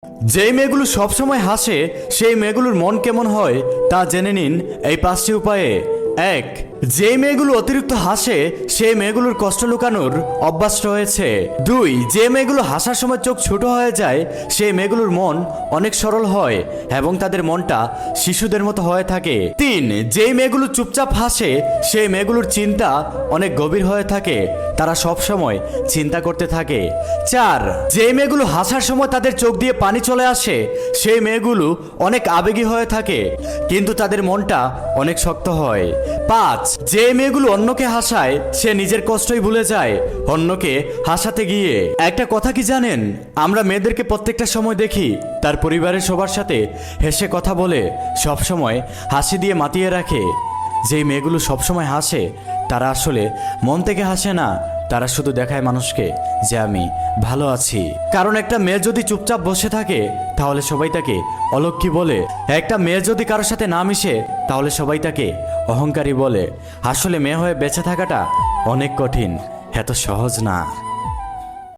যেই মেয়েগুলো সবসময় হাসে সেই মেয়েগুলোর মন কেমন হয় তা জেনে নিন এই 5টি উপায়ে। 1. যে মেয়েগুলো অতিরিক্ত হাসে সেই মেয়েগুলোর কষ্ট লুকানোর অভ্যাস রয়েছে। 2. যে মেয়েগুলো হাসার সময় চোখ ছোট হয়ে যায় সেই মেয়েগুলোর মন অনেক সরল হয় এবং তাদের মনটা শিশুদের মতো হয়ে থাকে। 3. যেই মেয়েগুলো চুপচাপ হাসে সেই মেয়েগুলোর চিন্তা অনেক গভীর হয়ে থাকে, তারা সব সময় চিন্তা করতে থাকে। 4. যে মেয়েগুলো হাসার সময় তাদের চোখ দিয়ে পানি চলে আসে সেই মেয়েগুলো অনেক আবেগী হয়ে থাকে কিন্তু তাদের মনটা অনেক শক্ত হয়। 5. যে মেয়েগুলো অন্যকে হাসায় সে নিজের কষ্টই ভুলে যায় অন্যকে হাসাতে গিয়ে। একটা কথা কি জানেন, আমরা মেয়েদেরকে প্রত্যেকটা সময় দেখি তার পরিবারের সবার সাথে হেসে কথা বলে সব সময় হাসি দিয়ে মাতিয়ে রাখে। যেই মেয়েগুলো সবসময় হাসে তারা আসলে মন থেকে হাসে না, তারা শুধু দেখায় মানুষকে যে আমি ভালো আছি। কারণ একটা মেয়ে যদি চুপচাপ বসে থাকে তাহলে সবাই তাকে অলক্ষী বলে। একটা মেয়ে যদি কারোর সাথে না মিশে তাহলে সবাই তাকে অহংকারী বলে। আসলে মেয়ে হয়ে বেঁচে থাকাটা অনেক কঠিন, এত সহজ না।